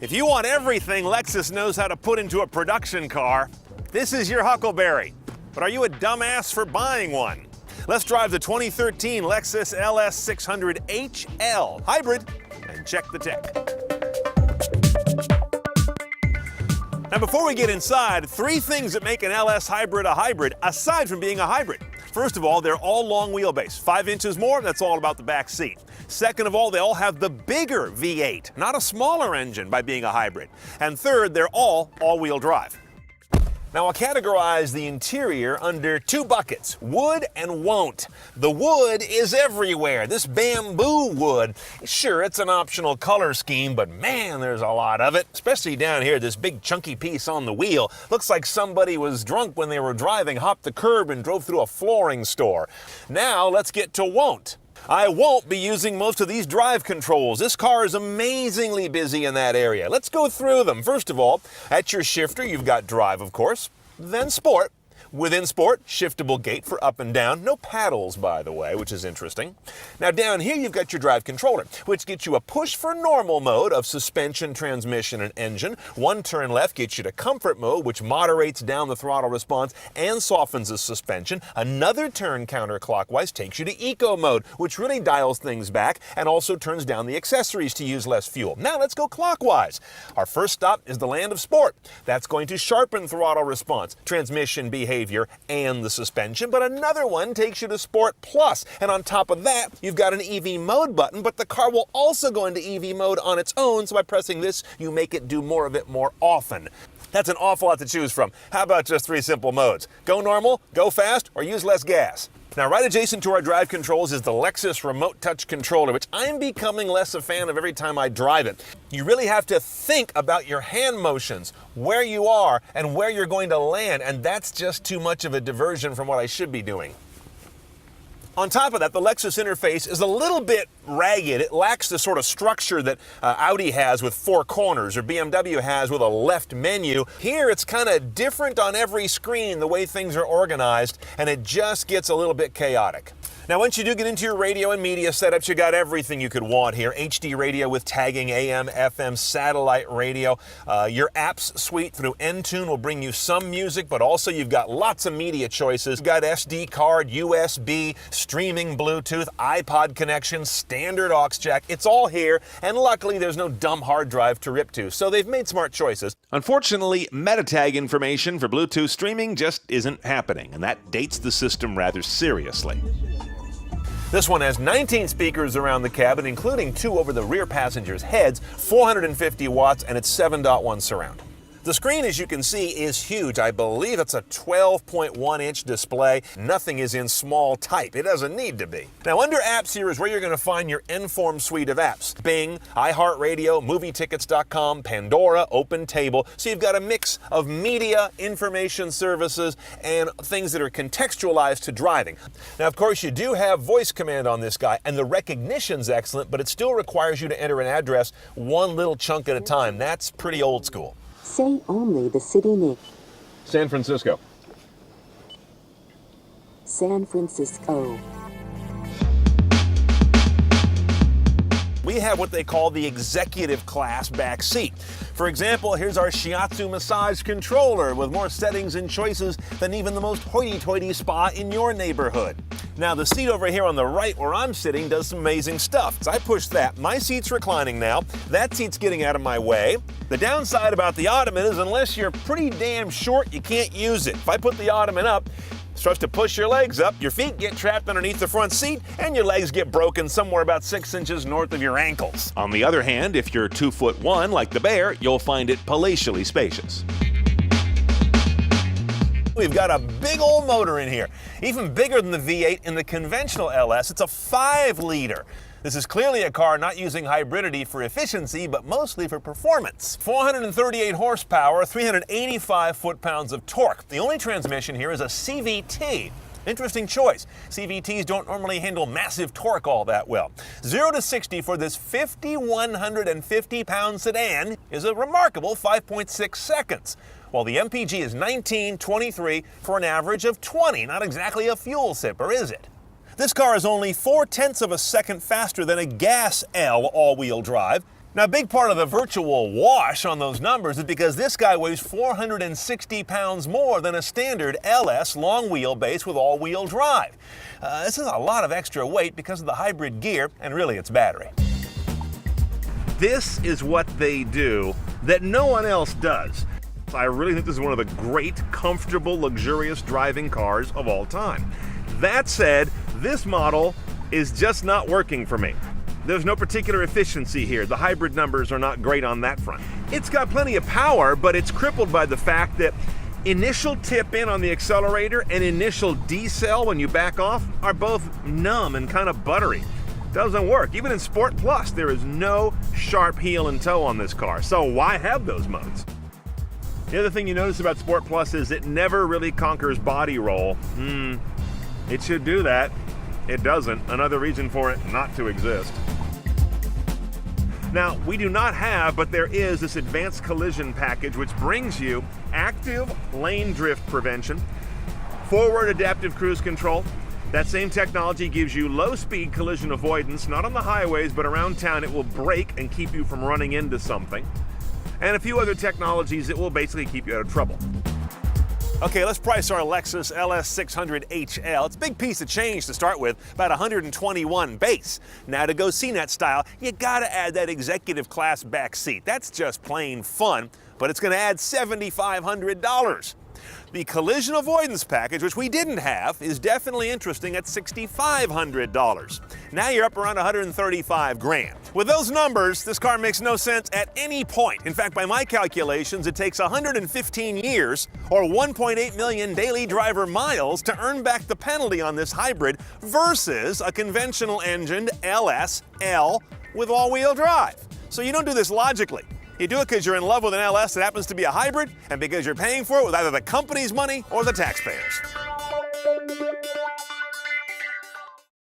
If you want everything Lexus knows how to put into a production car, this is your huckleberry. But are you a dumbass for buying one? Let's drive the 2013 Lexus LS600hL hybrid and check the tech. Now before we get inside, 3 things that make an LS hybrid a hybrid, aside from being a hybrid. First of all, they're all long wheelbase, 5 inches more, that's all about the back seat. Second of all, they all have the bigger V8, not a smaller engine by being a hybrid. And third, they're all all-wheel drive. Now I'll categorize the interior under 2 buckets, wood and won't. The wood is everywhere. This bamboo wood, sure, it's an optional color scheme, but man, there's a lot of it. Especially down here, this big chunky piece on the wheel. Looks like somebody was drunk when they were driving, hopped the curb and drove through a flooring store. Now let's get to won't. I won't be using most of these drive controls. This car is amazingly busy in that area. Let's go through them. First of all, at your shifter, you've got drive, of course, then sport. Within sport, shiftable gate for up and down. No paddles, by the way, which is interesting. Now down here, you've got your drive controller, which gets you a push for normal mode of suspension, transmission, and engine. 1 turn left gets you to comfort mode, which moderates down the throttle response and softens the suspension. Another turn counterclockwise takes you to eco mode, which really dials things back and also turns down the accessories to use less fuel. Now let's go clockwise. Our first stop is the land of sport. That's going to sharpen throttle response, transmission behavior, and the suspension, but another one takes you to Sport Plus, and on top of that, you've got an EV mode button, but the car will also go into EV mode on its own, so by pressing this, you make it do more of it more often. That's an awful lot to choose from. How about just 3 simple modes? Go normal, go fast, or use less gas. Now, right adjacent to our drive controls is the Lexus remote touch controller, which I'm becoming less a fan of every time I drive it. You really have to think about your hand motions, where you are, and where you're going to land, and that's just too much of a diversion from what I should be doing. On top of that, the Lexus interface is a little bit ragged. It lacks the sort of structure that Audi has with 4 corners or BMW has with a left menu. Here, it's kind of different on every screen, the way things are organized, and it just gets a little bit chaotic. Now, once you do get into your radio and media setups, you got everything you could want here. HD radio with tagging, AM, FM, satellite radio. Your apps suite through Entune will bring you some music, but also you've got lots of media choices. You've got SD card, USB, streaming, Bluetooth, iPod connection, standard aux jack. It's all here, and luckily there's no dumb hard drive to rip to, so they've made smart choices. Unfortunately, meta tag information for Bluetooth streaming just isn't happening, and that dates the system rather seriously. This one has 19 speakers around the cabin, including 2 over the rear passengers' heads, 450 watts, and it's 7.1 surround. The screen, as you can see, is huge. I believe it's a 12.1-inch display. Nothing is in small type. It doesn't need to be. Now, under apps here is where you're going to find your Inform suite of apps. Bing, iHeartRadio, MovieTickets.com, Pandora, OpenTable. So you've got a mix of media, information services, and things that are contextualized to driving. Now, of course, you do have voice command on this guy, and the recognition's excellent, but it still requires you to enter an address 1 little chunk at a time. That's pretty old school. Say only the city name. San Francisco. San Francisco. We have what they call the executive class back seat. For example, here's our shiatsu massage controller with more settings and choices than even the most hoity-toity spa in your neighborhood. Now, the seat over here on the right where I'm sitting does some amazing stuff. As I push that, my seat's reclining now. That seat's getting out of my way. The downside about the ottoman is unless you're pretty damn short, you can't use it. If I put the ottoman up, it starts to push your legs up, your feet get trapped underneath the front seat, and your legs get broken somewhere about 6 inches north of your ankles. On the other hand, if you're 2'1" like the bear, you'll find it palatially spacious. We've got a big old motor in here, even bigger than the V8 in the conventional LS. It's a 5-liter. This is clearly a car not using hybridity for efficiency, but mostly for performance. 438 horsepower, 385 foot-pounds of torque. The only transmission here is a CVT. Interesting choice. CVTs don't normally handle massive torque all that well. 0 to 60 for this 5,150-pound sedan is a remarkable 5.6 seconds, while the MPG is 19.23 for an average of 20. Not exactly a fuel sipper, is it? This car is only 0.4 of a second faster than a gas L all-wheel drive, Now, a big part of the virtual wash on those numbers is because this guy weighs 460 pounds more than a standard LS long wheelbase with all-wheel drive. This is a lot of extra weight because of the hybrid gear and really its battery. This is what they do that no one else does. I really think this is one of the great, comfortable, luxurious driving cars of all time. That said, this model is just not working for me. There's no particular efficiency here. The hybrid numbers are not great on that front. It's got plenty of power, but it's crippled by the fact that initial tip in on the accelerator and initial decel when you back off are both numb and kind of buttery. Doesn't work. Even in Sport Plus, there is no sharp heel and toe on this car. So why have those modes? The other thing you notice about Sport Plus is it never really conquers body roll. It should do that. It doesn't. Another reason for it not to exist. Now, we do not have, but there is this advanced collision package which brings you active lane drift prevention, forward adaptive cruise control. That same technology gives you low-speed collision avoidance, not on the highways, but around town. It will brake and keep you from running into something. And a few other technologies that will basically keep you out of trouble. Okay, let's price our Lexus LS600hL. It's a big piece of change to start with, about 121 base. Now to go CNET style, you gotta add that executive class back seat. That's just plain fun, but it's gonna add $7,500. The collision avoidance package, which we didn't have, is definitely interesting at $6,500. Now you're up around 135 grand. With those numbers, this car makes no sense at any point. In fact, by my calculations, it takes 115 years or 1.8 million daily driver miles to earn back the penalty on this hybrid versus a conventional engined LS-L with all-wheel drive. So you don't do this logically. You do it because you're in love with an LS that happens to be a hybrid and because you're paying for it with either the company's money or the taxpayers.